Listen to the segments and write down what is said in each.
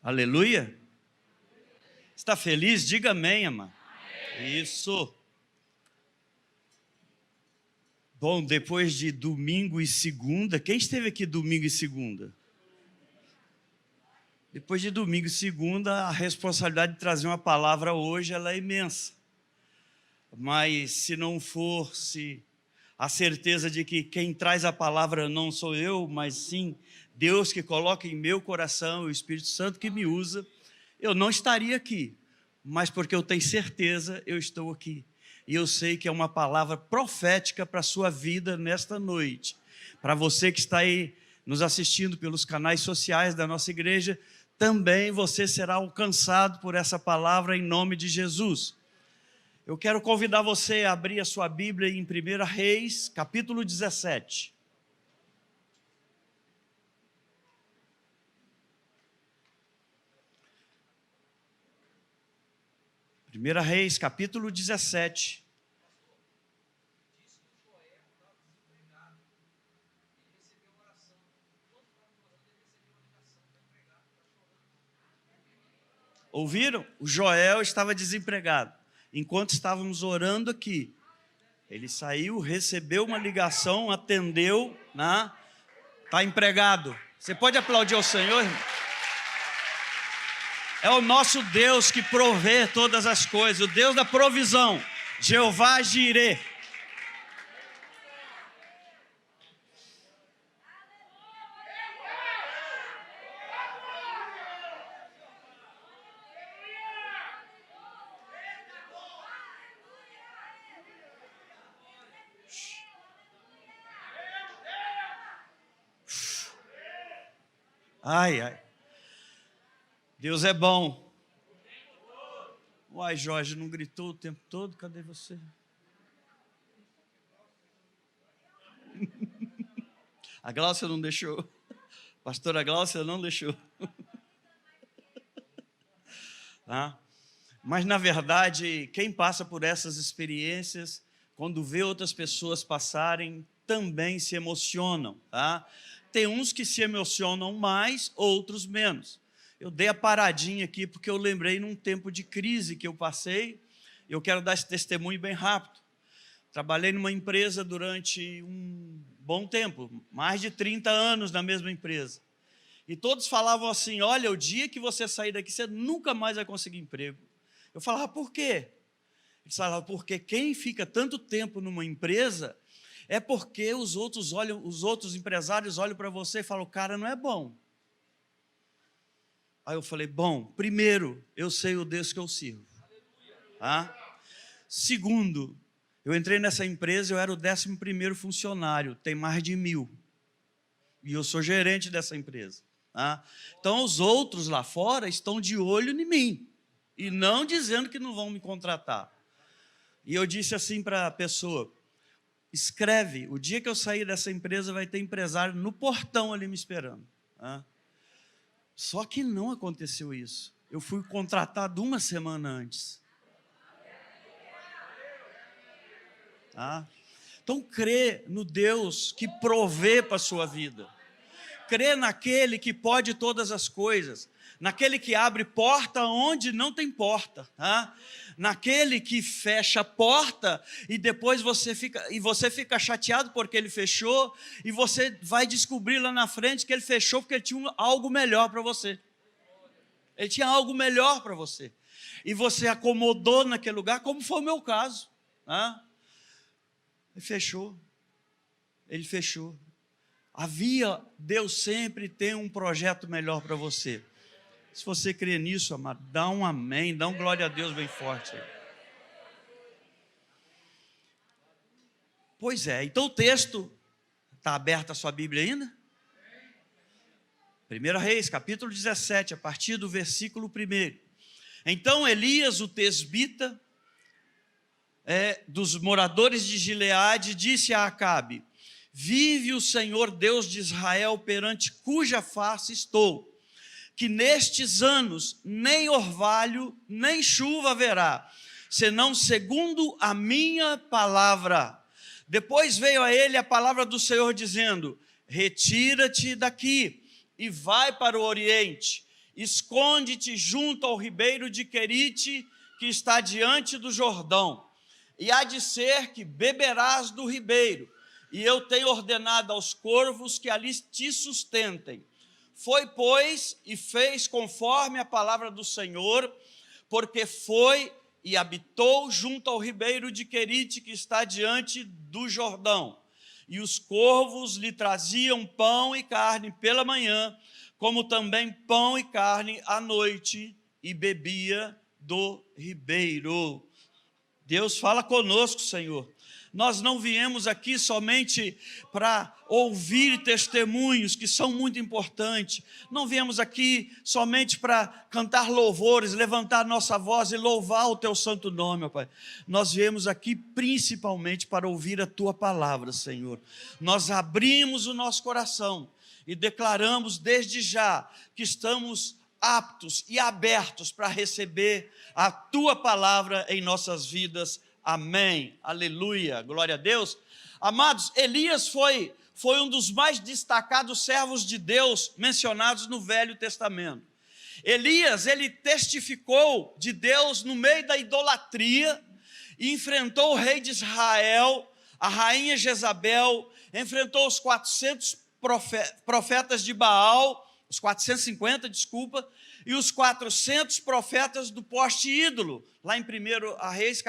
Aleluia. Está feliz? Diga amém, amado. Isso. Bom, depois de domingo e segunda, quem esteve aqui domingo e segunda? Depois de domingo e segunda, a responsabilidade de trazer uma palavra hoje, ela é imensa. Mas se não fosse a certeza de que quem traz a palavra não sou eu, mas sim Deus que coloca em meu coração, o Espírito Santo que me usa, eu não estaria aqui. Mas porque eu tenho certeza, eu estou aqui. E eu sei que é uma palavra profética para a sua vida nesta noite. Para você que está aí nos assistindo pelos canais sociais da nossa igreja, também você será alcançado por essa palavra em nome de Jesus. Eu quero convidar você a abrir a sua Bíblia em 1 Reis, capítulo 17. 1 Reis, capítulo 17. Ouviram? O Joel estava desempregado. Enquanto estávamos orando aqui, ele saiu, recebeu uma ligação, atendeu, né? Está empregado. Você pode aplaudir ao Senhor, irmão? É o nosso Deus que provê todas as coisas, o Deus da provisão, Jeová Jireh. Ai, ai. Deus é bom. Uai, Jorge, não gritou o tempo todo? Cadê você? A Gláucia não deixou. Pastora Gláucia não deixou. Tá? Mas, na verdade, quem passa por essas experiências, quando vê outras pessoas passarem, também se emocionam. Tá? Tem uns que se emocionam mais, outros menos. Eu dei a paradinha aqui porque eu lembrei num tempo de crise que eu passei. Eu quero dar esse testemunho bem rápido. Trabalhei numa empresa durante um bom tempo, mais de 30 anos na mesma empresa. E todos falavam assim, olha, o dia que você sair daqui, você nunca mais vai conseguir emprego. Eu falava, por quê? Eles falavam, porque quem fica tanto tempo numa empresa é porque os outros empresários olham para você e falam, o cara não é bom. Aí eu falei, bom, primeiro, eu sei o Deus que eu sirvo. Tá? Segundo, eu entrei nessa empresa, eu era o 11º funcionário, tem mais de 1000. E eu sou gerente dessa empresa. Tá? Então, os outros lá fora estão de olho em mim. E não dizendo que não vão me contratar. E eu disse assim para a pessoa, escreve, o dia que eu sair dessa empresa vai ter empresário no portão ali me esperando. Tá? Só que não aconteceu isso. Eu fui contratado uma semana antes. Tá? Então, crê no Deus que provê para a sua vida. Crê naquele que pode todas as coisas. Naquele que abre porta onde não tem porta. Tá? Naquele que fecha a porta e depois você fica chateado porque ele fechou e você vai descobrir lá na frente que ele fechou porque ele tinha algo melhor para você. Ele tinha algo melhor para você. E você acomodou naquele lugar, como foi o meu caso. Tá? Ele fechou. Ele fechou. Deus sempre tem um projeto melhor para você. Se você crê nisso, amado, dá um amém, dá um glória a Deus bem forte. Pois é, então o texto, está aberto a sua Bíblia ainda? 1 Reis, capítulo 17, a partir do versículo 1. Então Elias, o tesbita, dos moradores de Gileade, disse a Acabe, vive o Senhor Deus de Israel, perante cuja face estou, que nestes anos nem orvalho, nem chuva haverá, senão segundo a minha palavra. Depois veio a ele a palavra do Senhor dizendo, retira-te daqui e vai para o Oriente, esconde-te junto ao ribeiro de Querite, que está diante do Jordão, e há de ser que beberás do ribeiro, e eu tenho ordenado aos corvos que ali te sustentem. Foi, pois, e fez conforme a palavra do Senhor, porque foi e habitou junto ao ribeiro de Querite, que está diante do Jordão. E os corvos lhe traziam pão e carne pela manhã, como também pão e carne à noite, e bebia do ribeiro. Deus fala conosco, Senhor. Nós não viemos aqui somente para ouvir testemunhos, que são muito importantes. Não viemos aqui somente para cantar louvores, levantar nossa voz e louvar o Teu santo nome, ó Pai. Nós viemos aqui principalmente para ouvir a Tua palavra, Senhor. Nós abrimos o nosso coração e declaramos desde já que estamos aptos e abertos para receber a Tua palavra em nossas vidas. Amém, aleluia, glória a Deus. Amados, Elias foi um dos mais destacados servos de Deus mencionados no Velho Testamento. Elias, ele testificou de Deus no meio da idolatria e enfrentou o rei de Israel, a rainha Jezabel, enfrentou os 400 profetas de Baal, os 450, desculpa, e os 400 profetas do poste ídolo. Lá em 1 Reis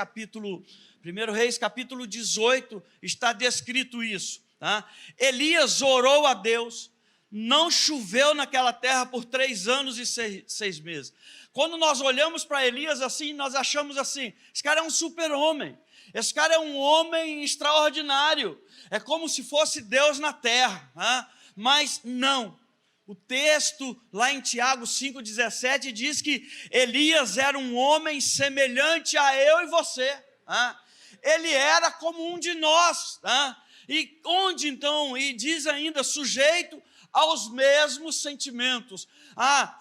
capítulo 18 está descrito isso. Tá? Elias orou a Deus, não choveu naquela terra por 3 anos e 6 meses. Quando nós olhamos para Elias assim, nós achamos assim, esse cara é um super-homem, esse cara é um homem extraordinário, é como se fosse Deus na terra, tá? Mas não. O texto lá em Tiago 5,17 diz que Elias era um homem semelhante a eu e você. Ele era como um de nós. E onde então? E diz ainda, sujeito aos mesmos sentimentos.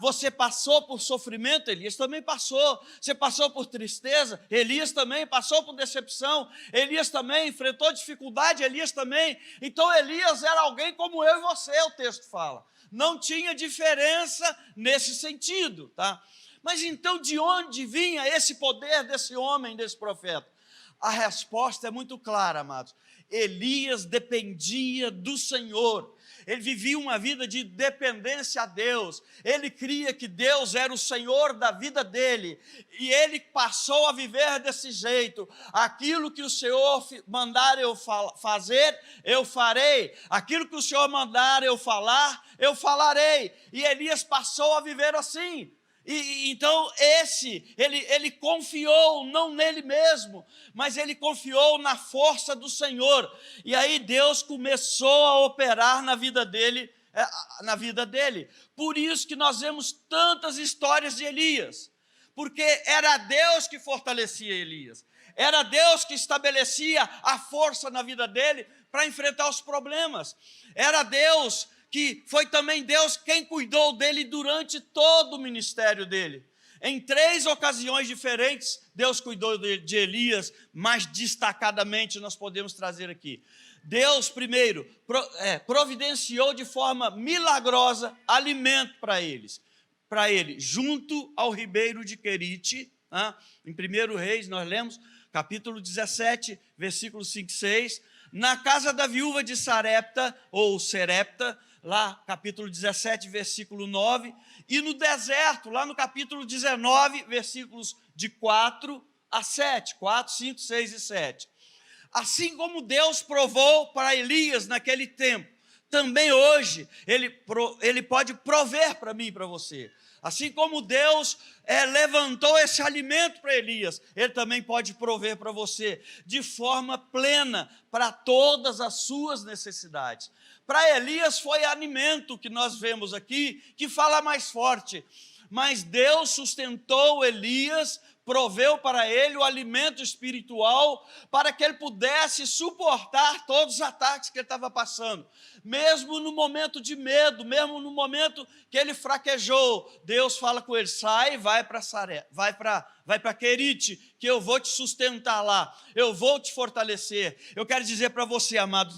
Você passou por sofrimento? Elias também passou. Você passou por tristeza? Elias também passou por decepção. Elias também enfrentou dificuldade. Elias também. Então Elias era alguém como eu e você, o texto fala. Não tinha diferença nesse sentido, tá? Mas então de onde vinha esse poder desse homem, desse profeta? A resposta é muito clara, amados. Elias dependia do Senhor. Ele vivia uma vida de dependência a Deus. Ele cria que Deus era o Senhor da vida dele. E ele passou a viver desse jeito. Aquilo que o Senhor mandar eu fazer, eu farei. Aquilo que o Senhor mandar eu falar, eu falarei. E Elias passou a viver assim. Então ele confiou não nele mesmo, mas ele confiou na força do Senhor. E aí Deus começou a operar na vida dele. Por isso que nós vemos tantas histórias de Elias, porque era Deus que fortalecia Elias, era Deus que estabelecia a força na vida dele para enfrentar os problemas, era Deus que foi também Deus quem cuidou dele durante todo o ministério dele. Em 3 ocasiões diferentes, Deus cuidou de Elias, mais destacadamente nós podemos trazer aqui. Deus, primeiro, providenciou de forma milagrosa alimento para ele, junto ao ribeiro de Querite. Em 1 Reis, nós lemos, capítulo 17, versículos 5 e 6, na casa da viúva de Sarepta, ou Serepta, lá capítulo 17, versículo 9, e no deserto, lá no capítulo 19, versículos de 4 a 7, 4, 5, 6 e 7. Assim como Deus provou para Elias naquele tempo, também hoje ele pode prover para mim e para você. Assim como Deus levantou esse alimento para Elias, Ele também pode prover para você de forma plena para todas as suas necessidades. Para Elias foi alimento que nós vemos aqui, que fala mais forte. Mas Deus sustentou Elias proveu para ele o alimento espiritual para que ele pudesse suportar todos os ataques que ele estava passando. Mesmo no momento de medo, mesmo no momento que ele fraquejou, Deus fala com ele: sai, vai para Querite, que eu vou te sustentar lá, eu vou te fortalecer. Eu quero dizer para você, amado,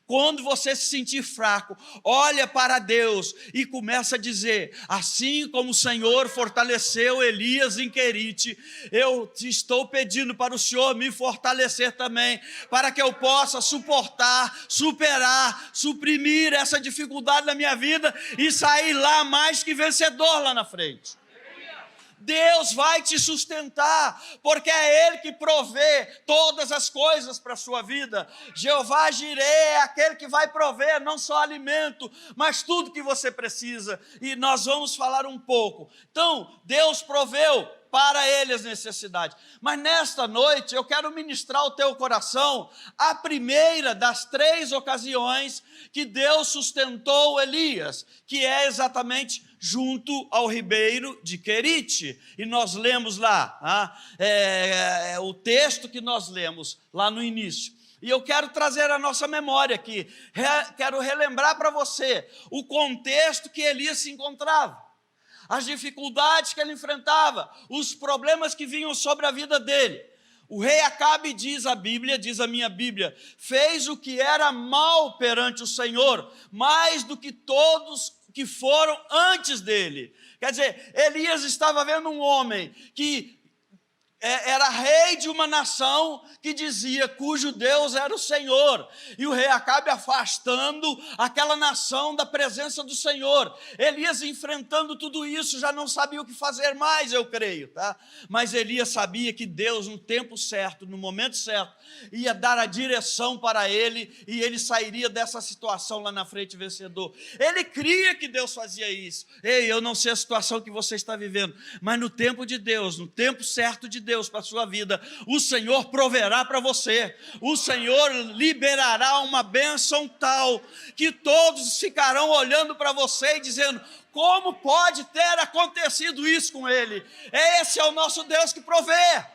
quando você se sentir fraco, olha para Deus e começa a dizer: assim como o Senhor fortaleceu Elias em Querite, eu te estou pedindo para o Senhor me fortalecer também, para que eu possa suportar, superar, suprimir essa dificuldade na minha vida e sair lá mais que vencedor lá na frente. Deus vai te sustentar, porque é Ele que provê todas as coisas para a sua vida. Jeová Jireh é aquele que vai prover não só alimento, mas tudo que você precisa. E nós vamos falar um pouco. Então, Deus proveu para ele as necessidades. Mas nesta noite eu quero ministrar ao teu coração a primeira das 3 ocasiões que Deus sustentou Elias, que é exatamente junto ao ribeiro de Querite. E nós lemos lá, o texto que nós lemos lá no início. E eu quero trazer a nossa memória aqui, quero relembrar para você o contexto que Elias se encontrava, as dificuldades que ele enfrentava, os problemas que vinham sobre a vida dele. O rei Acabe, diz a Bíblia, diz a minha Bíblia, fez o que era mal perante o Senhor, mais do que todos que foram antes dele. Quer dizer, Elias estava vendo um homem que era rei de uma nação que dizia cujo Deus era o Senhor, e o rei Acabe afastando aquela nação da presença do Senhor. Elias, enfrentando tudo isso, já não sabia o que fazer mais, eu creio, tá? Mas Elias sabia que Deus, no tempo certo, no momento certo, ia dar a direção para ele, e ele sairia dessa situação lá na frente vencedor. Ele cria que Deus fazia isso. Ei, eu não sei a situação que você está vivendo, mas no tempo de Deus, no tempo certo de Deus para a sua vida, o Senhor proverá para você, o Senhor liberará uma bênção tal, que todos ficarão olhando para você e dizendo: como pode ter acontecido isso com ele? Esse é o nosso Deus que provê.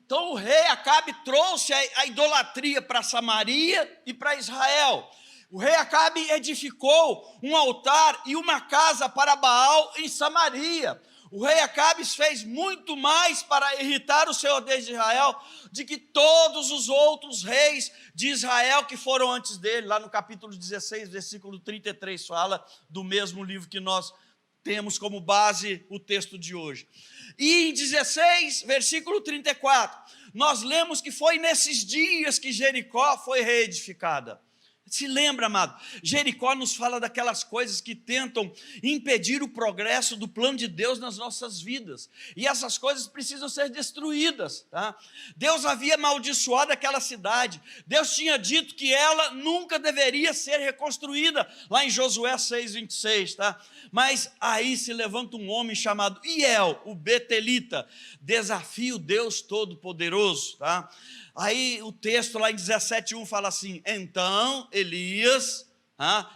Então o rei Acabe trouxe a idolatria para Samaria e para Israel. O rei Acabe edificou um altar e uma casa para Baal em Samaria. O rei Acabe fez muito mais para irritar o Senhor Deus de Israel do que todos os outros reis de Israel que foram antes dele. Lá no capítulo 16, versículo 33, fala do mesmo livro que nós temos como base o texto de hoje. E em 16, versículo 34, nós lemos que foi nesses dias que Jericó foi reedificada. Se lembra, amado, Jericó nos fala daquelas coisas que tentam impedir o progresso do plano de Deus nas nossas vidas, e essas coisas precisam ser destruídas, tá? Deus havia amaldiçoado aquela cidade, Deus tinha dito que ela nunca deveria ser reconstruída, lá em Josué 6,26, tá? Mas aí se levanta um homem chamado Iel, o Betelita, desafia o Deus Todo-Poderoso, tá? Aí o texto lá em 17:1 fala assim: então Elias,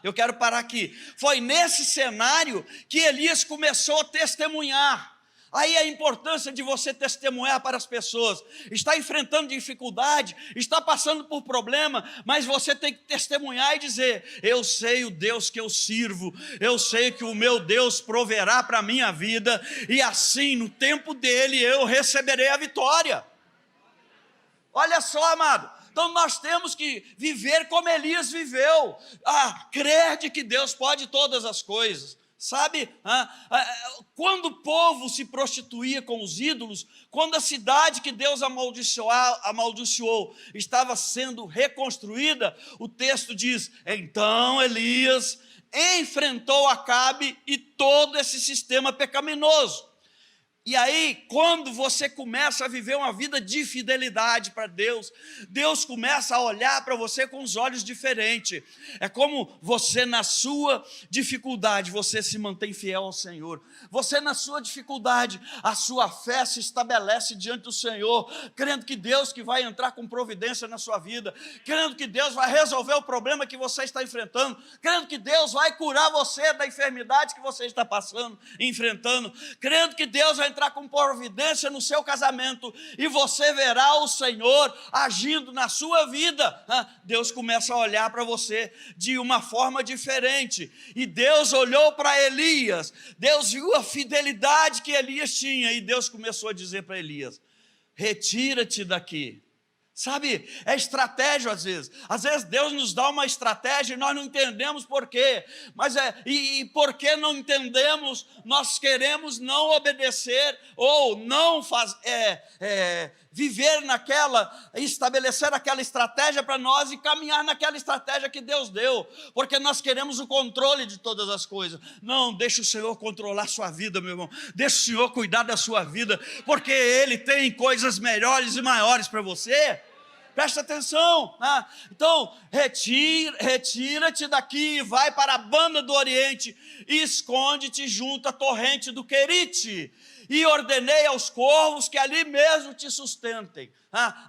eu quero parar aqui, foi nesse cenário que Elias começou a testemunhar. Aí a importância de você testemunhar para as pessoas. Está enfrentando dificuldade, está passando por problema, mas você tem que testemunhar e dizer: eu sei o Deus que eu sirvo, eu sei que o meu Deus proverá para a minha vida, e assim no tempo dele eu receberei a vitória. Olha só, amado, então nós temos que viver como Elias viveu, crer de que Deus pode todas as coisas, sabe? Quando o povo se prostituía com os ídolos, quando a cidade que Deus amaldiçoou estava sendo reconstruída, o texto diz: então Elias enfrentou Acabe e todo esse sistema pecaminoso. E aí, quando você começa a viver uma vida de fidelidade para Deus, Deus começa a olhar para você com os olhos diferentes. É como você na sua dificuldade, você se mantém fiel ao Senhor. Você na sua dificuldade, a sua fé se estabelece diante do Senhor, crendo que Deus que vai entrar com providência na sua vida, crendo que Deus vai resolver o problema que você está enfrentando, crendo que Deus vai curar você da enfermidade que você está passando, enfrentando, crendo que Deus vai entrar com providência no seu casamento, e você verá o Senhor agindo na sua vida. Deus começa a olhar para você de uma forma diferente, e Deus olhou para Elias, Deus viu a fidelidade que Elias tinha, e Deus começou a dizer para Elias: retira-te daqui. Sabe, é estratégia às vezes Deus nos dá uma estratégia e nós não entendemos por quê, mas porque não entendemos, nós queremos não obedecer, ou não viver estabelecer aquela estratégia para nós e caminhar naquela estratégia que Deus deu, porque nós queremos o controle de todas as coisas. Não, deixa o Senhor controlar a sua vida, meu irmão, deixa o Senhor cuidar da sua vida, porque Ele tem coisas melhores e maiores para você. Presta atenção, né? Então, retira-te daqui, vai para a banda do Oriente, e esconde-te junto à torrente do Querite, e ordenei aos corvos que ali mesmo te sustentem.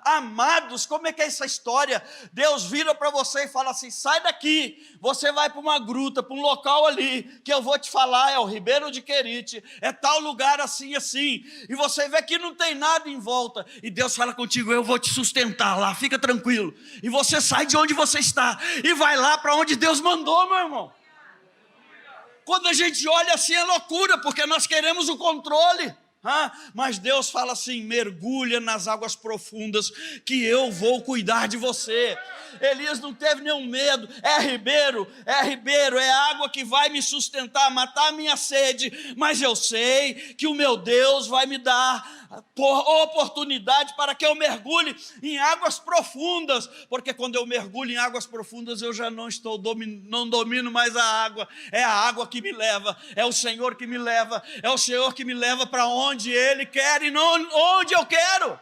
Amados, como é que é essa história? Deus vira para você e fala assim: sai daqui, você vai para uma gruta, para um local ali, que eu vou te falar, é o Ribeiro de Querite, é tal lugar assim, assim, e você vê que não tem nada em volta, e Deus fala contigo: eu vou te sustentar lá, fica tranquilo, e você sai de onde você está, e vai lá para onde Deus mandou, meu irmão. Quando a gente olha assim é loucura, porque nós queremos o controle. Mas Deus fala assim: mergulha nas águas profundas, que eu vou cuidar de você. Elias não teve nenhum medo. É ribeiro, é água que vai me sustentar, matar a minha sede, mas eu sei que o meu Deus vai me dar oportunidade para que eu mergulhe em águas profundas, porque quando eu mergulho em águas profundas, eu já não domino mais a água, é a água que me leva, é o Senhor que me leva, é o Senhor que me leva para onde Ele quer e não onde eu quero.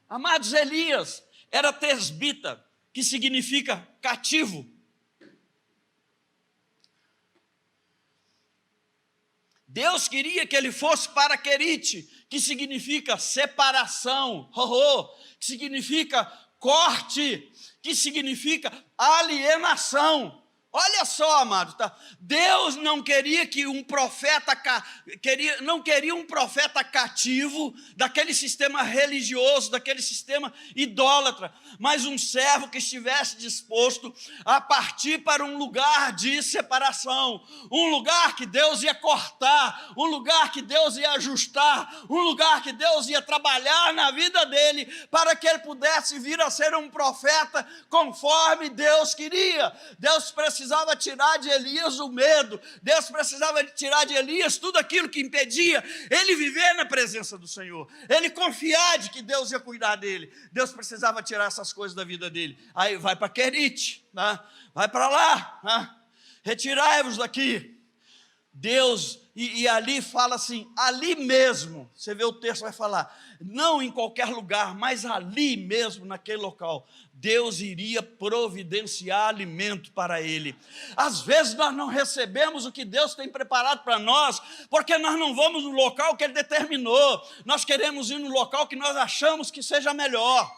Amados, Elias era tesbita, que significa cativo. Deus queria que ele fosse para Querite, que significa separação, que significa corte, que significa alienação. Olha só, amado, tá? Deus não queria que um profeta não queria um profeta cativo daquele sistema religioso, daquele sistema idólatra, mas um servo que estivesse disposto a partir para um lugar de separação, um lugar que Deus ia cortar, um lugar que Deus ia ajustar, um lugar que Deus ia trabalhar na vida dele, para que ele pudesse vir a ser um profeta conforme Deus queria. Deus precisava tirar de Elias o medo, Deus precisava tirar de Elias tudo aquilo que impedia ele viver na presença do Senhor, ele confiar de que Deus ia cuidar dele. Deus precisava tirar essas coisas da vida dele. Aí vai para Querite, né? Vai para lá, né? Retirai-vos daqui. Deus, e ali fala assim, ali mesmo, você vê o texto, vai falar, não em qualquer lugar, mas ali mesmo, naquele local, Deus iria providenciar alimento para ele. Às vezes nós não recebemos o que Deus tem preparado para nós, porque nós não vamos no local que Ele determinou, nós queremos ir no local que nós achamos que seja melhor.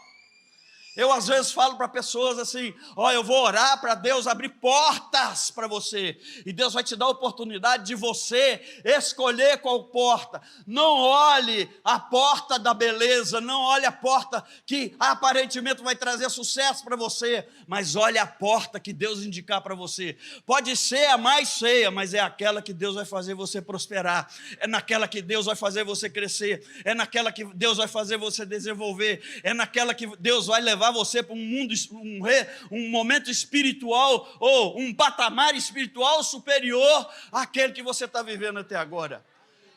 Eu às vezes falo para pessoas assim: eu vou orar para Deus abrir portas para você, e Deus vai te dar a oportunidade de você escolher qual porta. Não olhe a porta da beleza, não olhe a porta que aparentemente vai trazer sucesso para você, mas olhe a porta que Deus indicar para você. Pode ser a mais feia, mas é aquela que Deus vai fazer você prosperar, é naquela que Deus vai fazer você crescer, é naquela que Deus vai fazer você desenvolver, é naquela que Deus vai levar você para um mundo, um momento espiritual, ou um patamar espiritual superior àquele que você está vivendo até agora.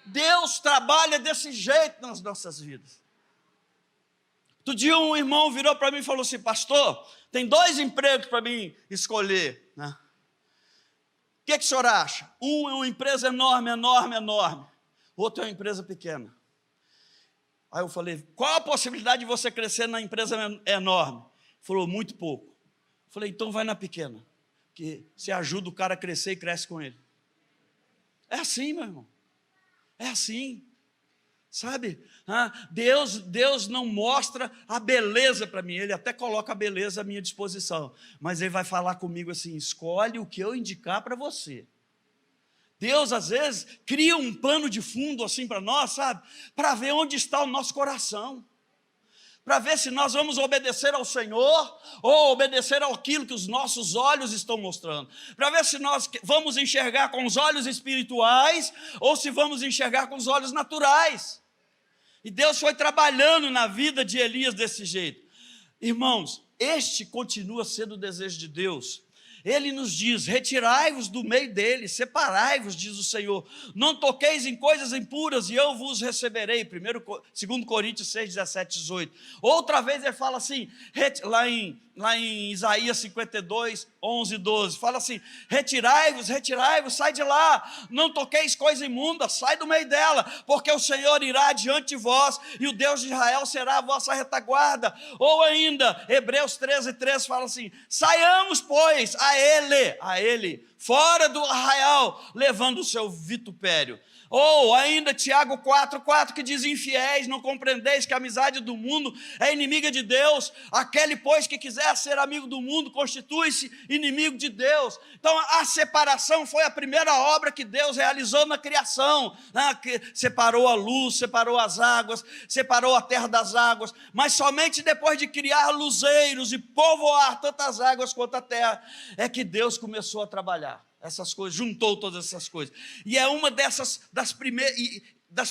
Deus trabalha desse jeito nas nossas vidas. Outro dia um irmão virou para mim e falou assim: pastor, tem 2 empregos para mim escolher, né? que o senhor acha? Um é uma empresa enorme, enorme, enorme. Outro é uma empresa pequena. Aí eu falei, qual a possibilidade de você crescer na empresa enorme? Ele falou, muito pouco. Eu falei, então vai na pequena, que você ajuda o cara a crescer e cresce com ele. É assim, meu irmão. É assim. Sabe? Deus não mostra a beleza para mim. Ele até coloca a beleza à minha disposição. Mas Ele vai falar comigo assim, escolhe o que eu indicar para você. Deus, às vezes, cria um pano de fundo assim para nós, sabe? Para ver onde está o nosso coração. Para ver se nós vamos obedecer ao Senhor ou obedecer àquilo que os nossos olhos estão mostrando. Para ver se nós vamos enxergar com os olhos espirituais ou se vamos enxergar com os olhos naturais. E Deus foi trabalhando na vida de Elias desse jeito. Irmãos, este continua sendo o desejo de Deus. Ele nos diz, retirai-vos do meio deles, separai-vos, diz o Senhor, não toqueis em coisas impuras e eu vos receberei, 2 Coríntios 6, 17, 18. Outra vez ele fala assim, lá em Isaías 52, 11, 12, fala assim, retirai-vos, sai de lá, não toqueis coisa imunda, sai do meio dela, porque o Senhor irá diante de vós e o Deus de Israel será a vossa retaguarda. Ou ainda, Hebreus 13, 13 fala assim, saiamos, pois, a ele, fora do arraial, levando o seu vitupério. Ou ainda Tiago 4,4 que diz, infiéis, não compreendeis que a amizade do mundo é inimiga de Deus, aquele pois que quiser ser amigo do mundo, constitui-se inimigo de Deus. Então a separação foi a primeira obra que Deus realizou na criação, né? Que separou a luz, separou as águas, separou a terra das águas, mas somente depois de criar luzeiros e povoar tantas águas quanto a terra, é que Deus começou a trabalhar essas coisas, juntou todas essas coisas. E é uma das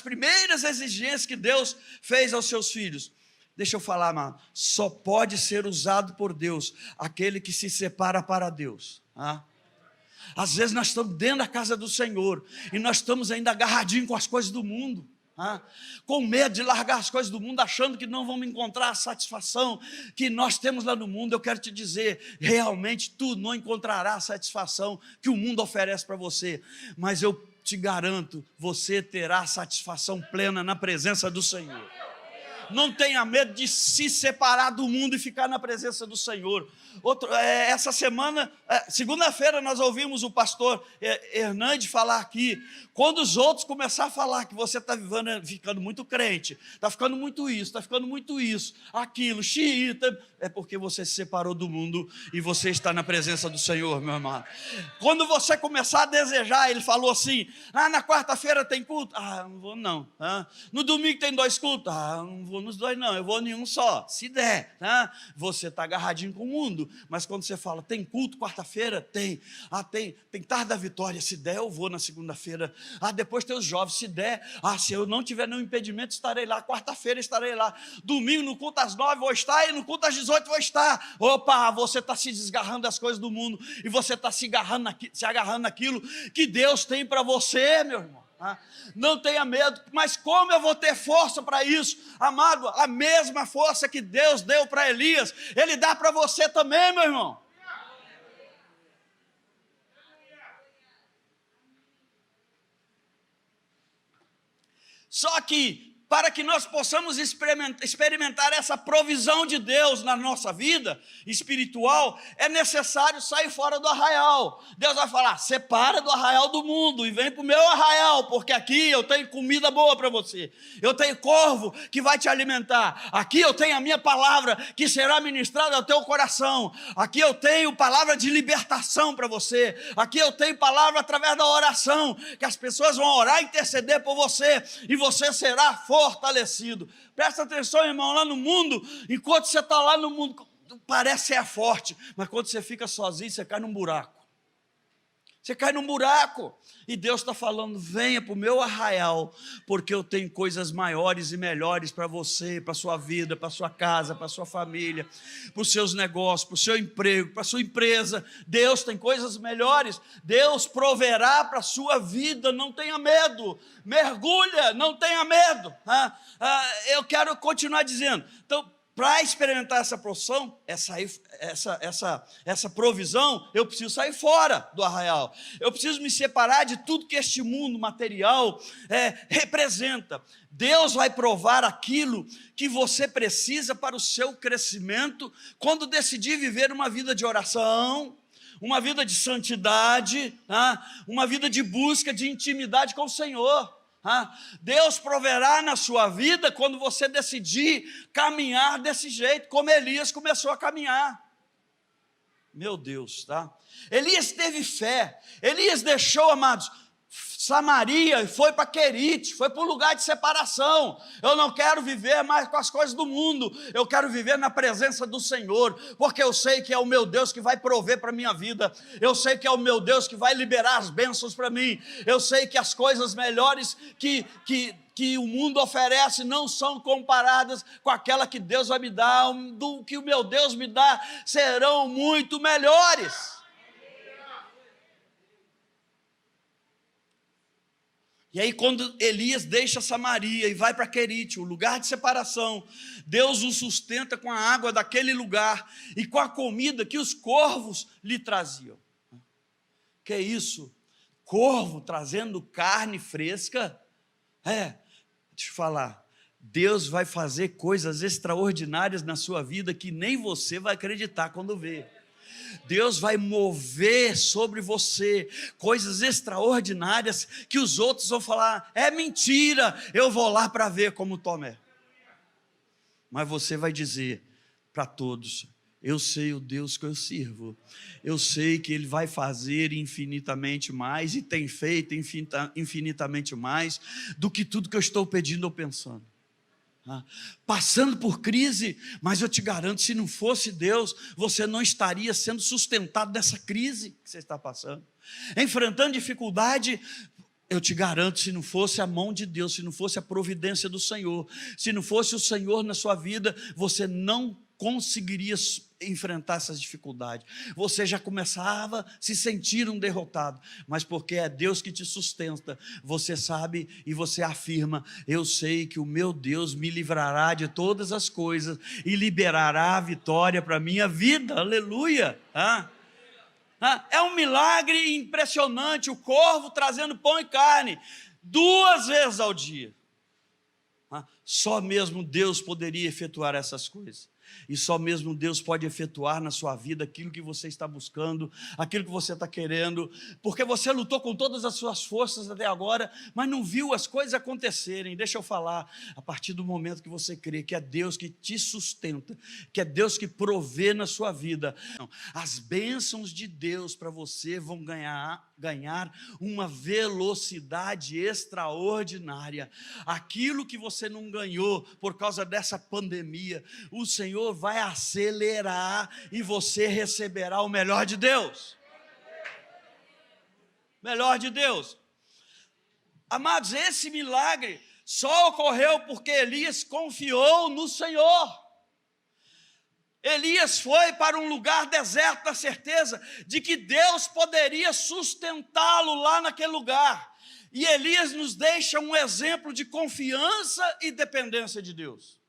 primeiras exigências que Deus fez aos seus filhos. Deixa eu falar, amado, só pode ser usado por Deus aquele que se separa para Deus. Às vezes nós estamos dentro da casa do Senhor e nós estamos ainda agarradinhos com as coisas do mundo. Com medo de largar as coisas do mundo, achando que não vamos encontrar a satisfação que nós temos lá no mundo. Eu quero te dizer, realmente tu não encontrarás a satisfação que o mundo oferece para você, mas eu te garanto, você terá satisfação plena na presença do Senhor. Não tenha medo de se separar do mundo e ficar na presença do Senhor. Essa semana, segunda-feira, nós ouvimos o pastor Hernandes falar aqui. Quando os outros começarem a falar que você está ficando muito crente, está ficando muito isso, está ficando muito isso, aquilo, xiita, é porque você se separou do mundo e você está na presença do Senhor, meu irmão. Quando você começar a desejar, ele falou assim, na quarta-feira tem culto? Não vou não. No domingo tem 2 cultos? Não vou nos 2 não, eu vou em um só, se der. Você está agarradinho com o mundo, mas quando você fala, tem culto quarta-feira? Tem. Tem tarde da vitória, se der eu vou na segunda-feira. Depois tem os jovens, se der, se eu não tiver nenhum impedimento, estarei lá, quarta-feira estarei lá, domingo no culto às 9 vou estar, e no culto às 18 vou estar. Opa, você está se desgarrando das coisas do mundo, e você está se agarrando naquilo que Deus tem para você, meu irmão. Não tenha medo, mas como eu vou ter força para isso? Amado, a mesma força que Deus deu para Elias, Ele dá para você também, meu irmão. Só que, para que nós possamos experimentar essa provisão de Deus na nossa vida espiritual, é necessário sair fora do arraial. Deus vai falar, separa do arraial do mundo e vem para o meu arraial, porque aqui eu tenho comida boa para você, eu tenho corvo que vai te alimentar, aqui eu tenho a minha palavra que será ministrada ao teu coração, aqui eu tenho palavra de libertação para você, aqui eu tenho palavra através da oração, que as pessoas vão orar e interceder por você, e você será fortalecido. Presta atenção, irmão, lá no mundo, enquanto você está lá no mundo, parece ser forte, mas quando você fica sozinho, você cai num buraco. Você cai num buraco, e Deus está falando, venha para o meu arraial, porque eu tenho coisas maiores e melhores para você, para a sua vida, para a sua casa, para a sua família, para os seus negócios, para o seu emprego, para a sua empresa. Deus tem coisas melhores, Deus proverá para a sua vida, não tenha medo, mergulha, não tenha medo. Eu quero continuar dizendo, então, Para experimentar essa porção, essa provisão, eu preciso sair fora do arraial. Eu preciso me separar de tudo que este mundo material representa. Deus vai provar aquilo que você precisa para o seu crescimento quando decidir viver uma vida de oração, uma vida de santidade, uma vida de busca, de intimidade com o Senhor. Deus proverá na sua vida quando você decidir caminhar desse jeito, como Elias começou a caminhar. Meu Deus, tá? Elias teve fé. Elias deixou, amados, Samaria e foi para Querite, foi para um lugar de separação. Eu não quero viver mais com as coisas do mundo, eu quero viver na presença do Senhor, porque eu sei que é o meu Deus que vai prover para a minha vida, eu sei que é o meu Deus que vai liberar as bênçãos para mim, eu sei que as coisas melhores que o mundo oferece não são comparadas com aquela que Deus vai me dar, do que o meu Deus me dá serão muito melhores. E aí quando Elias deixa Samaria e vai para Querite, o lugar de separação, Deus o sustenta com a água daquele lugar e com a comida que os corvos lhe traziam. Que é isso? Corvo trazendo carne fresca? Deixa eu falar, Deus vai fazer coisas extraordinárias na sua vida que nem você vai acreditar quando vê. Deus vai mover sobre você coisas extraordinárias que os outros vão falar, é mentira, eu vou lá para ver como Tomé. Mas você vai dizer para todos, eu sei o Deus que eu sirvo, eu sei que Ele vai fazer infinitamente mais e tem feito infinitamente mais do que tudo que eu estou pedindo ou pensando. Passando por crise, mas eu te garanto, se não fosse Deus, você não estaria sendo sustentado dessa crise que você está passando, enfrentando dificuldade. Eu te garanto, se não fosse a mão de Deus, se não fosse a providência do Senhor, se não fosse o Senhor na sua vida, você não conseguiria enfrentar essas dificuldades, você já começava a se sentir um derrotado, mas porque é Deus que te sustenta, você sabe e você afirma, eu sei que o meu Deus me livrará de todas as coisas e liberará a vitória para a minha vida, aleluia. É um milagre impressionante, o corvo trazendo pão e carne, 2 vezes ao dia. Só mesmo Deus poderia efetuar essas coisas. E só mesmo Deus pode efetuar na sua vida aquilo que você está buscando, aquilo que você está querendo, porque você lutou com todas as suas forças até agora, mas não viu as coisas acontecerem. Deixa eu falar, a partir do momento que você crê que é Deus que te sustenta, que é Deus que provê na sua vida, as bênçãos de Deus para você vão ganhar uma velocidade extraordinária. Aquilo que você não ganhou por causa dessa pandemia, o Senhor vai acelerar e você receberá o melhor de Deus. Melhor de Deus. Amados, esse milagre só ocorreu porque Elias confiou no Senhor. Elias foi para um lugar deserto na certeza de que Deus poderia sustentá-lo lá naquele lugar. E Elias nos deixa um exemplo de confiança e dependência de Deus.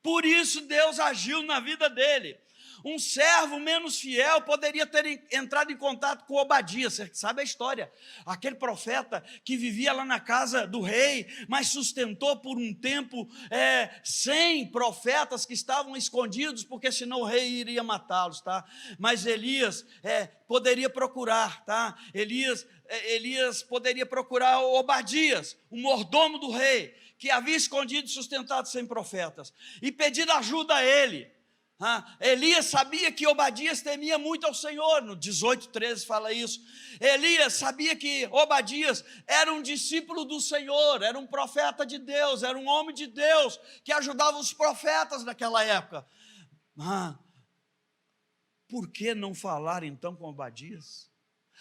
Por isso Deus agiu na vida dele. Um servo menos fiel poderia ter entrado em contato com Obadias, você sabe a história, aquele profeta que vivia lá na casa do rei, mas sustentou por um tempo 100 profetas que estavam escondidos, porque senão o rei iria matá-los, tá? Mas Elias poderia procurar, tá? Elias poderia procurar Obadias, o mordomo do rei, que havia escondido e sustentado 100 profetas, e pedido ajuda a ele. Elias sabia que Obadias temia muito ao Senhor, no 18:13 fala isso. Elias sabia que Obadias era um discípulo do Senhor, era um profeta de Deus, era um homem de Deus, que ajudava os profetas naquela época. Por que não falar então com Obadias?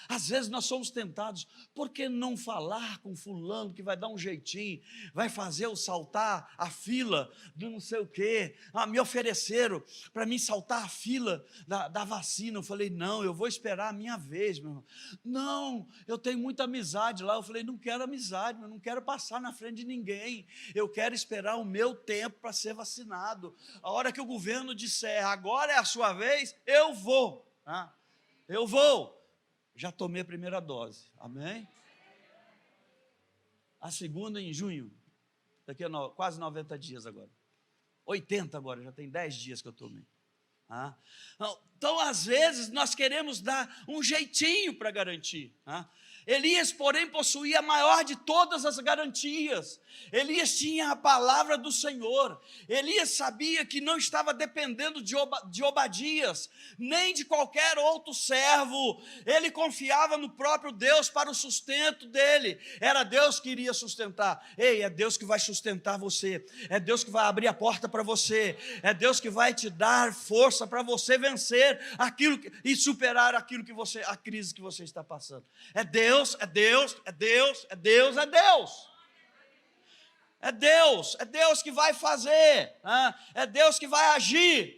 Às vezes nós somos tentados, por que não falar com fulano que vai dar um jeitinho, vai fazer eu saltar a fila do não sei o quê? Me ofereceram para mim saltar a fila da vacina. Eu falei, não, eu vou esperar a minha vez, meu irmão. Não, eu tenho muita amizade lá. Eu falei, não quero amizade, eu não quero passar na frente de ninguém. Eu quero esperar o meu tempo para ser vacinado. A hora que o governo disser, agora é a sua vez, eu vou. Eu vou. Já tomei a primeira dose, amém? A segunda em junho, daqui a quase 90 dias agora, 80 agora, já tem 10 dias que eu tomei. Então, às vezes, nós queremos dar um jeitinho para garantir. Elias, porém, possuía a maior de todas as garantias. Elias tinha a palavra do Senhor. Elias sabia que não estava dependendo de Obadias, nem de qualquer outro servo. Ele confiava no próprio Deus para o sustento dele. Era Deus que iria sustentar. Ei, é Deus que vai sustentar você. É Deus que vai abrir a porta para você. É Deus que vai te dar força para você vencer e superar aquilo que a crise que você está passando. É Deus, é Deus, é Deus, é Deus, é Deus. É Deus que vai fazer, é Deus que vai agir.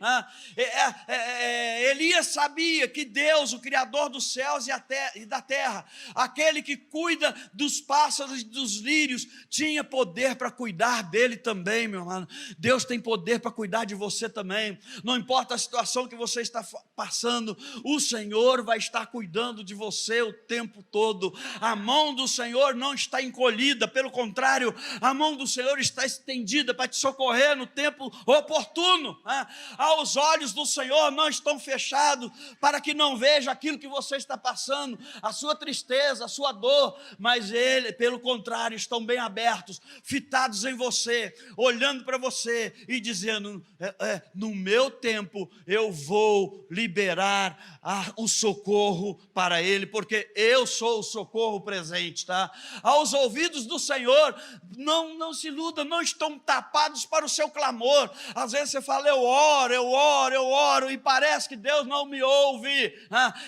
Elias sabia que Deus, o Criador dos céus e da terra, aquele que cuida dos pássaros e dos lírios, tinha poder para cuidar dele também, meu irmão. Deus tem poder para cuidar de você também. Não importa a situação que você está passando, o Senhor vai estar cuidando de você o tempo todo. A mão do Senhor não está encolhida, pelo contrário, a mão do Senhor está estendida para te socorrer no tempo oportuno. Os olhos do Senhor não estão fechados para que não veja aquilo que você está passando, a sua tristeza, a sua dor, mas Ele, pelo contrário, estão bem abertos, fitados em você, olhando para você e dizendo, no meu tempo eu vou liberar o socorro para ele, porque eu sou o socorro presente, Aos ouvidos do Senhor, não se iluda, não estão tapados para o seu clamor. Às vezes você fala, eu oro, e parece que Deus não me ouve.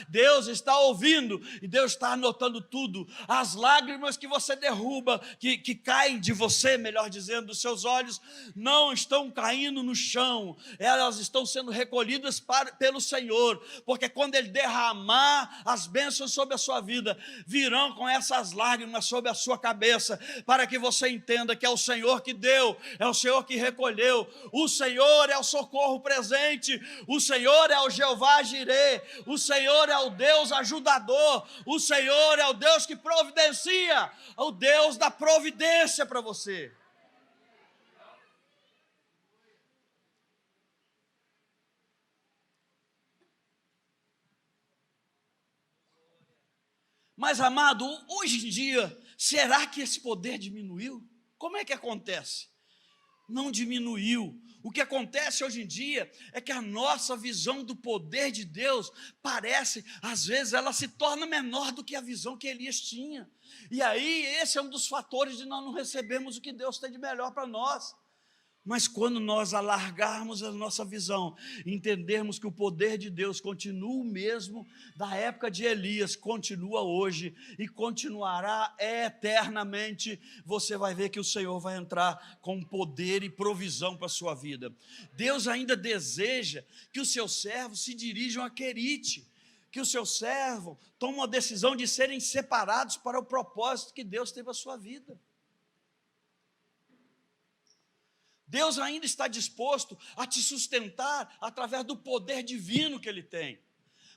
Deus está ouvindo, e Deus está anotando tudo. As lágrimas que você derruba, que caem de você, melhor dizendo, dos seus olhos, não estão caindo no chão, elas estão sendo recolhidas pelo Senhor, porque quando Ele derramar as bênçãos sobre a sua vida, virão com essas lágrimas sobre a sua cabeça, para que você entenda que é o Senhor que deu, é o Senhor que recolheu, o Senhor é o socorro presente, o Senhor é o Jeová Jirê, o Senhor é o Deus ajudador, o Senhor é o Deus que providencia, o Deus da providência para você. Mas, amado, hoje em dia, será que esse poder diminuiu? Como é que acontece? Não diminuiu. O que acontece hoje em dia é que a nossa visão do poder de Deus parece, às vezes, ela se torna menor do que a visão que Elias tinha. E aí, esse é um dos fatores de nós não recebermos o que Deus tem de melhor para nós. Mas quando nós alargarmos a nossa visão, entendermos que o poder de Deus continua o mesmo da época de Elias, continua hoje e continuará eternamente, você vai ver que o Senhor vai entrar com poder e provisão para a sua vida. Deus ainda deseja que os seus servos se dirijam a Querite, que o seu servo tome uma decisão de serem separados para o propósito que Deus teve a sua vida. Deus ainda está disposto a te sustentar através do poder divino que Ele tem.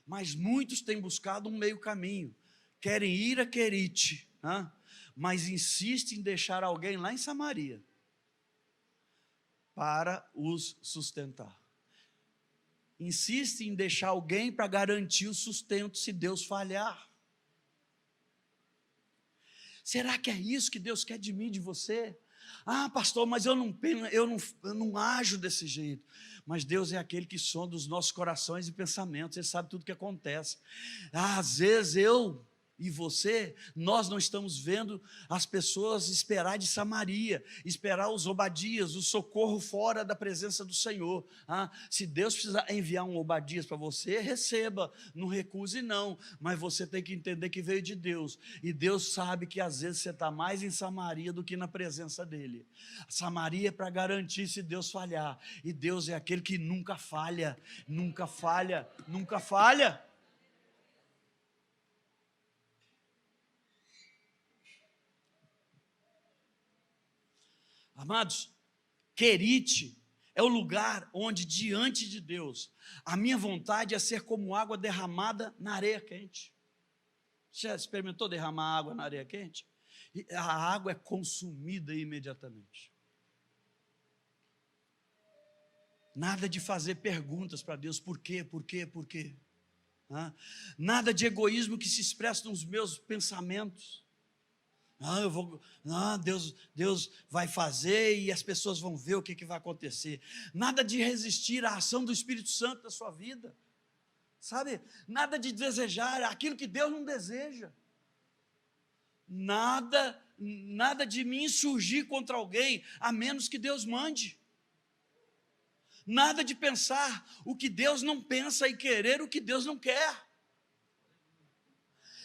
Mas muitos têm buscado um meio caminho. Querem ir a Querite, mas insistem em deixar alguém lá em Samaria para os sustentar. Insistem em deixar alguém para garantir o sustento se Deus falhar. Será que é isso que Deus quer de mim, de você? Pastor, mas eu não ajo desse jeito. Mas Deus é aquele que sonda os nossos corações e pensamentos, Ele sabe tudo o que acontece. Às vezes eu e você, nós não estamos vendo as pessoas esperar de Samaria, esperar os Obadias, o socorro fora da presença do Senhor. Se Deus precisar enviar um Obadias para você, receba, não recuse não, mas você tem que entender que veio de Deus, e Deus sabe que às vezes você está mais em Samaria do que na presença dEle. Samaria é para garantir se Deus falhar, e Deus é aquele que nunca falha, nunca falha, nunca falha. Amados, Querite é o lugar onde, diante de Deus, a minha vontade é ser como água derramada na areia quente. Já experimentou derramar água na areia quente? E a água é consumida imediatamente. Nada de fazer perguntas para Deus, por quê, por quê, por quê? Nada de egoísmo que se expressa nos meus pensamentos. Deus vai fazer e as pessoas vão ver o que vai acontecer. Nada de resistir à ação do Espírito Santo na sua vida, sabe? Nada de desejar aquilo que Deus não deseja. Nada de me insurgir contra alguém, a menos que Deus mande. Nada de pensar o que Deus não pensa e querer o que Deus não quer.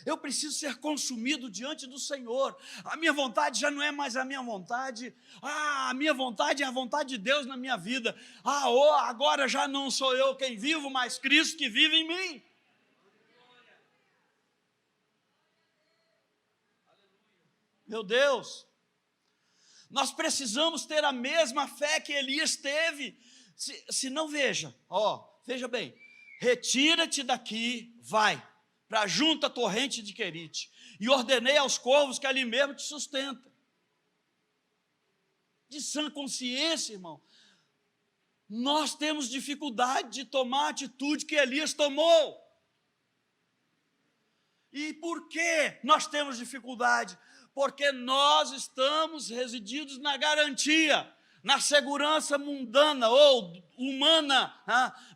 Eu preciso ser consumido diante do Senhor. A minha vontade já não é mais a minha vontade. A minha vontade é a vontade de Deus na minha vida. Agora já não sou eu quem vivo, mas Cristo que vive em mim. Meu Deus, nós precisamos ter a mesma fé que Elias teve. Se não, veja bem, retira-te daqui, vai para junto à torrente de Querite, e ordenei aos corvos que ali mesmo te sustentem. De sã consciência, irmão, nós temos dificuldade de tomar a atitude que Elias tomou. E por que nós temos dificuldade? Porque nós estamos resididos na garantia, na segurança mundana ou humana,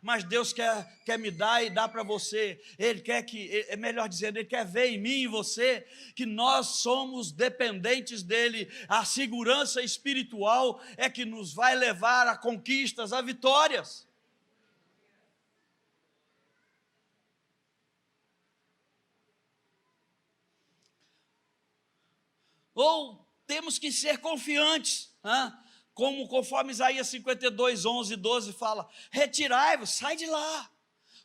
mas Deus quer me dar e dar para você. Ele quer Ele quer ver em mim e em você que nós somos dependentes dEle. A segurança espiritual é que nos vai levar a conquistas, a vitórias. Ou temos que ser confiantes, conforme Isaías 52, 11 e 12 fala: retirai-vos, sai de lá,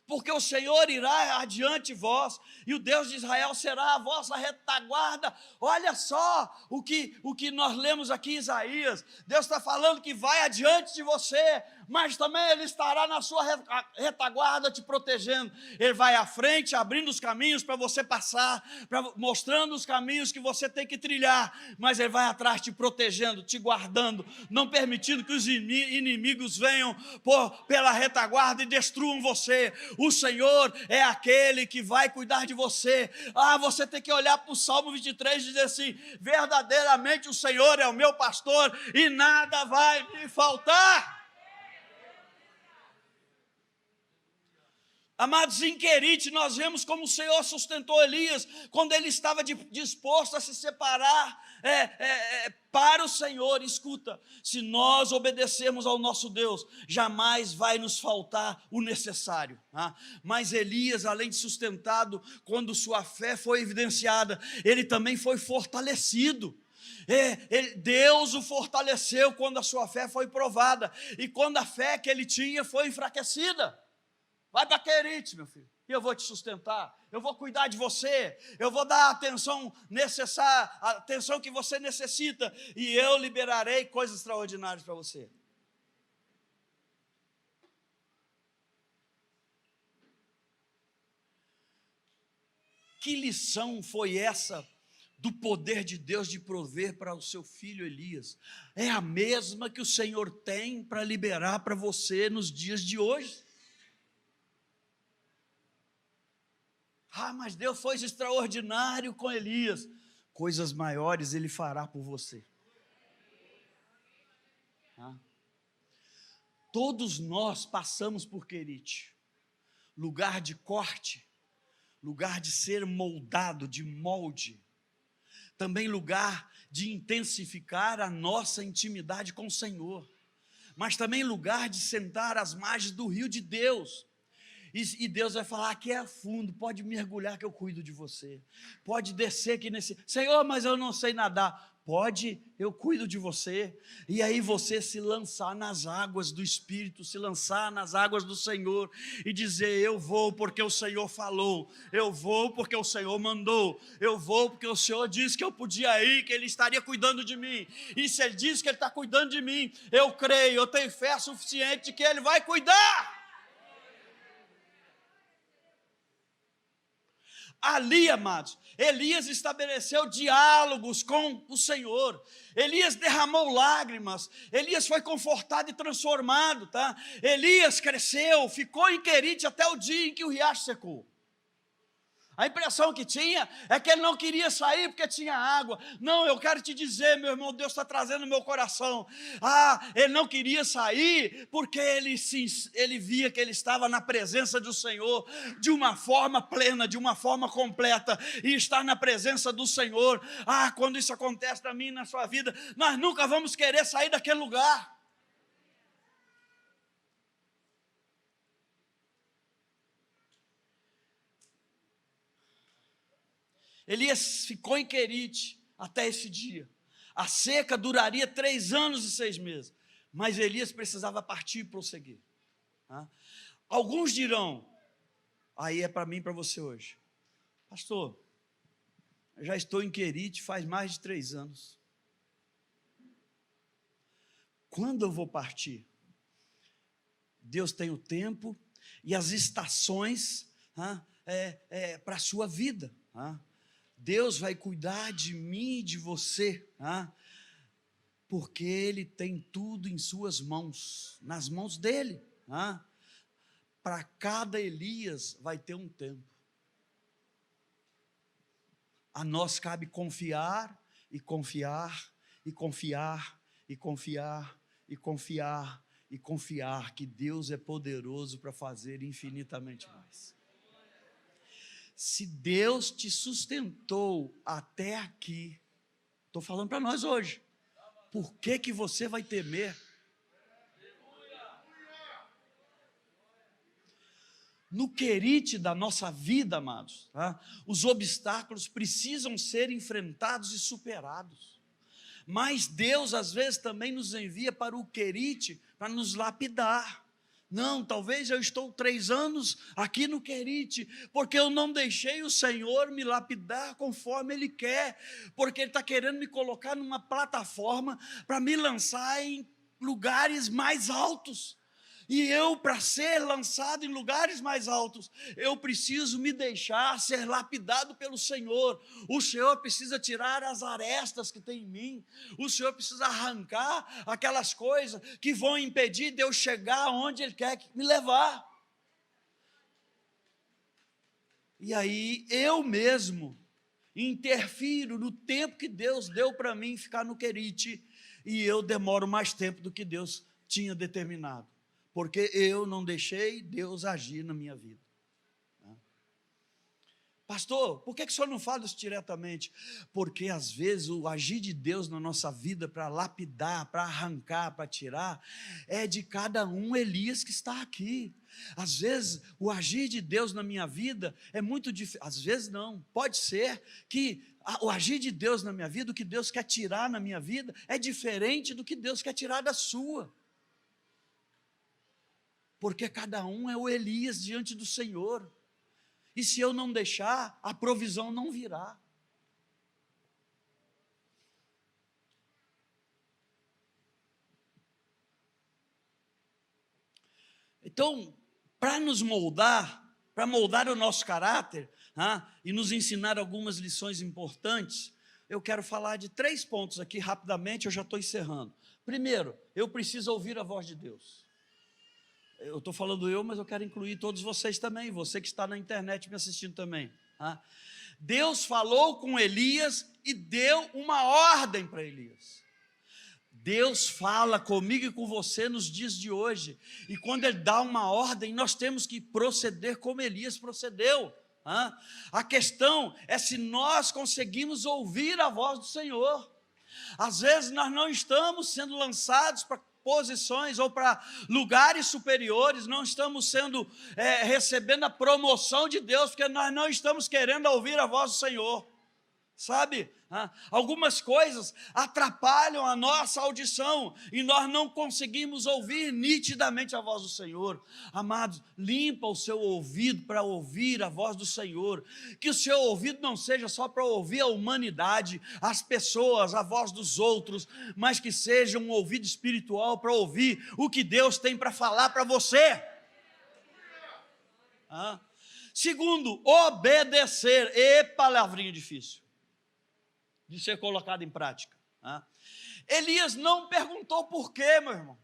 porque o Senhor irá adiante de vós, e o Deus de Israel será a vossa retaguarda. Olha só o que nós lemos aqui em Isaías. Deus está falando que vai adiante de você, mas também Ele estará na sua retaguarda te protegendo. Ele vai à frente, abrindo os caminhos para você passar, mostrando os caminhos que você tem que trilhar, mas Ele vai atrás te protegendo, te guardando, não permitindo que os inimigos venham pela retaguarda e destruam você. O Senhor é aquele que vai cuidar de você. Você tem que olhar para o Salmo 23 e dizer assim: verdadeiramente o Senhor é o meu pastor e nada vai me faltar. Amados, em Querite nós vemos como o Senhor sustentou Elias, quando ele estava disposto a se separar para o Senhor. Escuta, se nós obedecermos ao nosso Deus, jamais vai nos faltar o necessário. Mas Elias, além de sustentado, quando sua fé foi evidenciada, ele também foi fortalecido. Deus o fortaleceu quando a sua fé foi provada, e quando a fé que ele tinha foi enfraquecida. Vai para Querite, meu filho, e eu vou te sustentar, eu vou cuidar de você, eu vou dar a atenção necessária, a atenção que você necessita, e eu liberarei coisas extraordinárias para você. Que lição foi essa do poder de Deus de prover para o seu filho Elias? É a mesma que o Senhor tem para liberar para você nos dias de hoje. Mas Deus foi extraordinário com Elias. Coisas maiores Ele fará por você. Todos nós passamos por Querite, lugar de corte, lugar de ser moldado, de molde, também lugar de intensificar a nossa intimidade com o Senhor, mas também lugar de sentar às margens do rio de Deus. E Deus vai falar: aqui é fundo, pode mergulhar que eu cuido de você. Pode descer aqui nesse... Senhor, mas eu não sei nadar. Pode, eu cuido de você. E aí você se lançar nas águas do Espírito, se lançar nas águas do Senhor e dizer: eu vou porque o Senhor falou, eu vou porque o Senhor mandou, eu vou porque o Senhor disse que eu podia ir, que Ele estaria cuidando de mim. E se Ele disse que Ele está cuidando de mim, eu creio, eu tenho fé suficiente de que Ele vai cuidar. Ali, amados, Elias estabeleceu diálogos com o Senhor. Elias derramou lágrimas. Elias foi confortado e transformado, tá? Elias cresceu, ficou em Querite até o dia em que o riacho secou. A impressão que tinha é que ele não queria sair porque tinha água. Não, eu quero te dizer, meu irmão, Deus está trazendo no meu coração. Ele não queria sair porque ele via que ele estava na presença do Senhor de uma forma plena, de uma forma completa. E estar na presença do Senhor, quando isso acontece na minha e na sua vida, nós nunca vamos querer sair daquele lugar. Elias ficou em Querite até esse dia. A seca duraria 3 anos e 6 meses. Mas Elias precisava partir e prosseguir. Alguns dirão, aí é para mim e para você hoje: pastor, eu já estou em Querite faz mais de 3 anos. Quando eu vou partir? Deus tem o tempo e as estações para a sua vida. Deus vai cuidar de mim e de você, porque Ele tem tudo em suas mãos, nas mãos dEle. Para cada Elias vai ter um tempo. A nós cabe confiar e confiar e confiar e confiar e confiar e confiar que Deus é poderoso para fazer infinitamente mais. Se Deus te sustentou até aqui, estou falando para nós hoje, por que você vai temer? No Querite da nossa vida, amados, os obstáculos precisam ser enfrentados e superados. Mas Deus às vezes também nos envia para o Querite para nos lapidar. Não, talvez eu estou 3 anos aqui no Querite, porque eu não deixei o Senhor me lapidar conforme Ele quer, porque Ele está querendo me colocar numa plataforma para me lançar em lugares mais altos. E eu, para ser lançado em lugares mais altos, eu preciso me deixar ser lapidado pelo Senhor. O Senhor precisa tirar as arestas que tem em mim. O Senhor precisa arrancar aquelas coisas que vão impedir de eu chegar onde Ele quer me levar. E aí eu mesmo interfiro no tempo que Deus deu para mim ficar no Querite, e eu demoro mais tempo do que Deus tinha determinado, porque eu não deixei Deus agir na minha vida. Pastor, por que o senhor não fala isso diretamente? Porque às vezes o agir de Deus na nossa vida para lapidar, para arrancar, para tirar, é de cada um Elias que está aqui. Às vezes o agir de Deus na minha vida é muito diferente. Às vezes não, pode ser que o agir de Deus na minha vida, o que Deus quer tirar na minha vida, é diferente do que Deus quer tirar da sua. Porque cada um é o Elias diante do Senhor. E se eu não deixar, a provisão não virá. Então, para nos moldar, para moldar o nosso caráter, e nos ensinar algumas lições importantes, eu quero falar de 3 pontos aqui rapidamente, eu já estou encerrando. Primeiro, eu preciso ouvir a voz de Deus. Eu estou falando mas eu quero incluir todos vocês também, você que está na internet me assistindo também. Deus falou com Elias e deu uma ordem para Elias. Deus fala comigo e com você nos dias de hoje, e quando Ele dá uma ordem, nós temos que proceder como Elias procedeu. A questão é se nós conseguimos ouvir a voz do Senhor. Às vezes nós não estamos sendo lançados para posições ou para lugares superiores, não estamos recebendo a promoção de Deus, porque nós não estamos querendo ouvir a voz do Senhor, sabe? Algumas coisas atrapalham a nossa audição e nós não conseguimos ouvir nitidamente a voz do Senhor. Amados, limpa o seu ouvido para ouvir a voz do Senhor, que o seu ouvido não seja só para ouvir a humanidade, as pessoas, a voz dos outros, mas que seja um ouvido espiritual para ouvir o que Deus tem para falar para você. Segundo, obedecer. E palavrinha difícil de ser colocado em prática. Elias não perguntou por quê, meu irmão.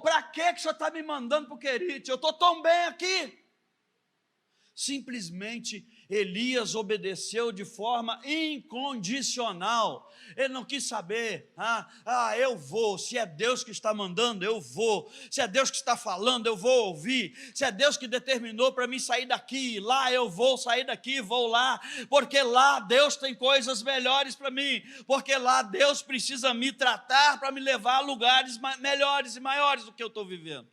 Para que o senhor está me mandando para o Querite? Eu estou tão bem aqui. Simplesmente Elias obedeceu de forma incondicional. Ele não quis saber, eu vou, se é Deus que está mandando, eu vou, se é Deus que está falando, eu vou ouvir, se é Deus que determinou para mim sair daqui, lá eu vou sair daqui, vou lá, porque lá Deus tem coisas melhores para mim, porque lá Deus precisa me tratar para me levar a lugares melhores e maiores do que eu estou vivendo.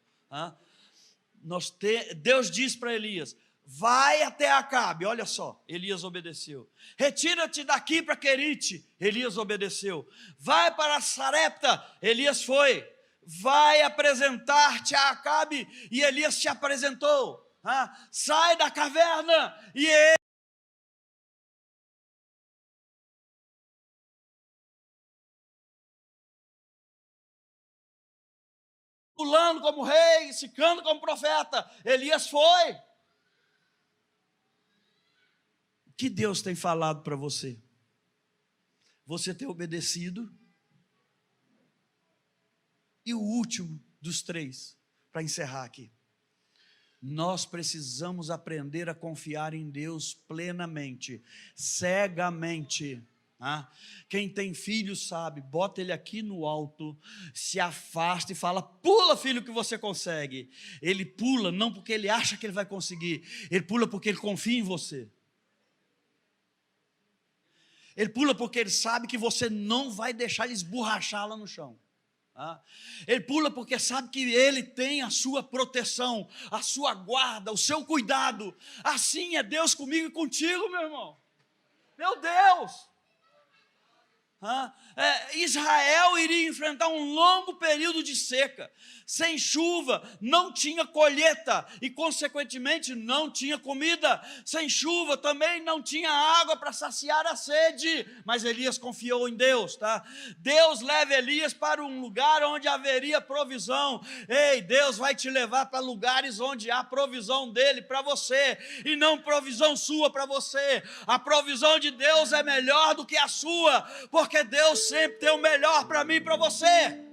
Deus diz para Elias: vai até Acabe. Olha só, Elias obedeceu. Retira-te daqui para Querite. Elias obedeceu. Vai para Sarepta. Elias foi. Vai apresentar-te a Acabe. E Elias te apresentou. Sai da caverna. E ele pulando como rei, ficando como profeta. Elias foi. O que Deus tem falado para você? Você tem obedecido? E o último dos três, para encerrar aqui. Nós precisamos aprender a confiar em Deus plenamente, cegamente. Quem tem filho sabe, bota ele aqui no alto, se afasta e fala: pula, filho, que você consegue. Ele pula não porque ele acha que ele vai conseguir, ele pula porque ele confia em você. Ele pula porque ele sabe que você não vai deixar ele esborrachar lá no chão. Ele pula porque sabe que ele tem a sua proteção, a sua guarda, o seu cuidado. Assim é Deus comigo e contigo, meu irmão. Meu Deus! Israel iria enfrentar um longo período de seca, sem chuva, não tinha colheita e consequentemente não tinha comida, sem chuva também não tinha água para saciar a sede, mas Elias confiou em Deus, Deus leva Elias para um lugar onde haveria provisão. Ei, Deus vai te levar para lugares onde há provisão dele para você, e não provisão sua para você. A provisão de Deus é melhor do que a sua, porque Deus sempre tem o melhor para mim e para você.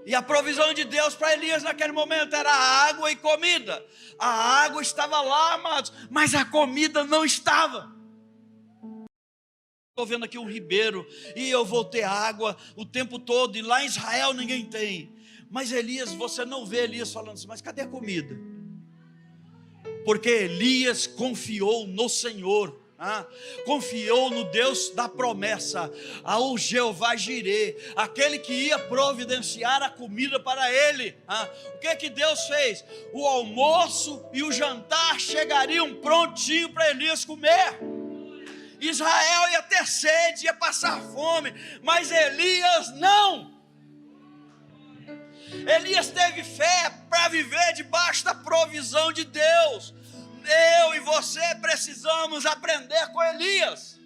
E a provisão de Deus para Elias naquele momento era água e comida. A água estava lá, amados, mas a comida não estava. Estou vendo aqui um ribeiro e eu vou ter água o tempo todo, e lá em Israel ninguém tem. Mas Elias, você não vê Elias falando assim: mas cadê a comida? Porque Elias confiou no Senhor. Confiou no Deus da promessa, ao Jeová Jirê, aquele que ia providenciar a comida para ele. O que Deus fez? O almoço e o jantar chegariam prontinho para Elias comer. Israel ia ter sede, ia passar fome, mas Elias não. Elias teve fé para viver debaixo da provisão de Deus. Eu e você precisamos aprender com Elias.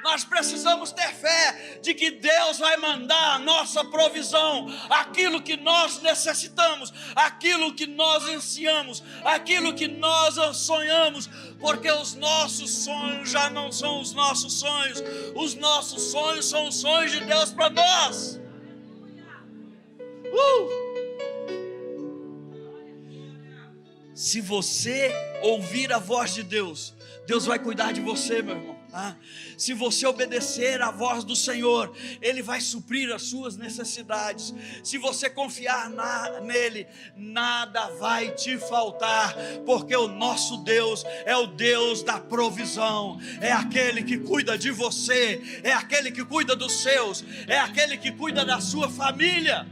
Nós precisamos ter fé de que Deus vai mandar a nossa provisão, aquilo que nós necessitamos, aquilo que nós ansiamos, aquilo que nós sonhamos, porque os nossos sonhos já não são os nossos sonhos, os nossos sonhos são os sonhos de Deus para nós. Se você ouvir a voz de Deus, Deus vai cuidar de você, meu irmão. Se você obedecer à voz do Senhor, Ele vai suprir as suas necessidades. Se você confiar nele, nada vai te faltar, porque o nosso Deus é o Deus da provisão, é aquele que cuida de você, é aquele que cuida dos seus, é aquele que cuida da sua família.